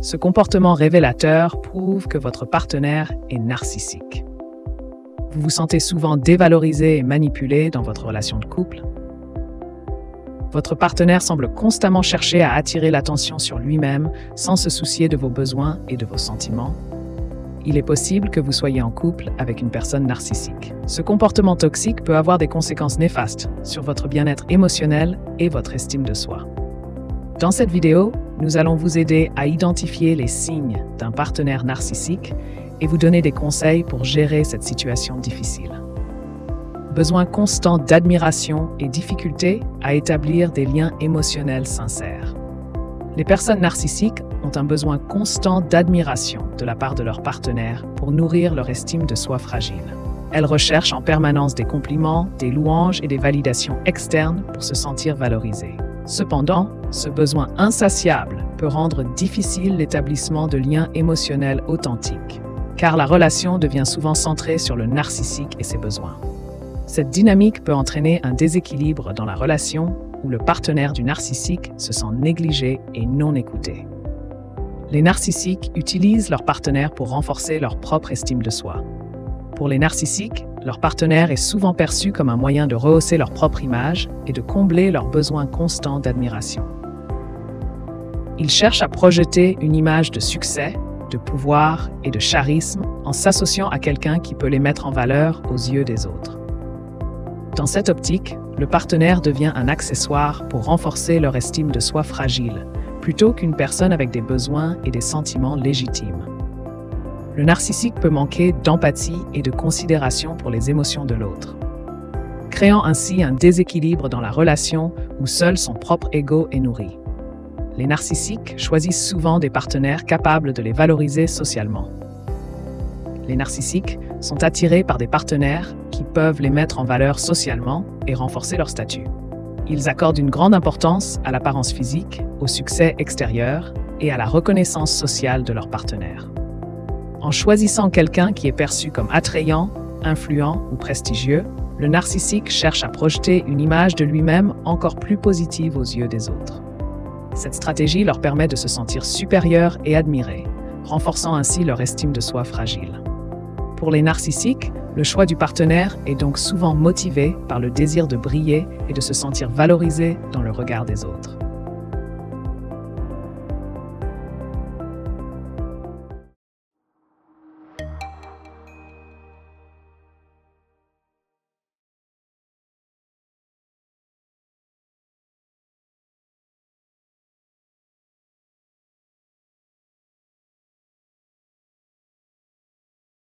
Ce comportement révélateur prouve que votre partenaire est narcissique. Vous vous sentez souvent dévalorisé et manipulé dans votre relation de couple. Votre partenaire semble constamment chercher à attirer l'attention sur lui-même sans se soucier de vos besoins et de vos sentiments. Il est possible que vous soyez en couple avec une personne narcissique. Ce comportement toxique peut avoir des conséquences néfastes sur votre bien-être émotionnel et votre estime de soi. Dans cette vidéo, nous allons vous aider à identifier les signes d'un partenaire narcissique et vous donner des conseils pour gérer cette situation difficile. Besoin constant d'admiration et difficulté à établir des liens émotionnels sincères. Les personnes narcissiques ont un besoin constant d'admiration de la part de leur partenaire pour nourrir leur estime de soi fragile. Elles recherchent en permanence des compliments, des louanges et des validations externes pour se sentir valorisées. Cependant, ce besoin insatiable peut rendre difficile l'établissement de liens émotionnels authentiques, car la relation devient souvent centrée sur le narcissique et ses besoins. Cette dynamique peut entraîner un déséquilibre dans la relation où le partenaire du narcissique se sent négligé et non écouté. Les narcissiques utilisent leur partenaire pour renforcer leur propre estime de soi. Pour les narcissiques, leur partenaire est souvent perçu comme un moyen de rehausser leur propre image et de combler leurs besoins constants d'admiration. Ils cherchent à projeter une image de succès, de pouvoir et de charisme en s'associant à quelqu'un qui peut les mettre en valeur aux yeux des autres. Dans cette optique, le partenaire devient un accessoire pour renforcer leur estime de soi fragile, plutôt qu'une personne avec des besoins et des sentiments légitimes. Le narcissique peut manquer d'empathie et de considération pour les émotions de l'autre, créant ainsi un déséquilibre dans la relation où seul son propre ego est nourri. Les narcissiques choisissent souvent des partenaires capables de les valoriser socialement. Les narcissiques sont attirés par des partenaires qui peuvent les mettre en valeur socialement et renforcer leur statut. Ils accordent une grande importance à l'apparence physique, au succès extérieur et à la reconnaissance sociale de leur partenaire. En choisissant quelqu'un qui est perçu comme attrayant, influent ou prestigieux, le narcissique cherche à projeter une image de lui-même encore plus positive aux yeux des autres. Cette stratégie leur permet de se sentir supérieurs et admirés, renforçant ainsi leur estime de soi fragile. Pour les narcissiques, le choix du partenaire est donc souvent motivé par le désir de briller et de se sentir valorisé dans le regard des autres.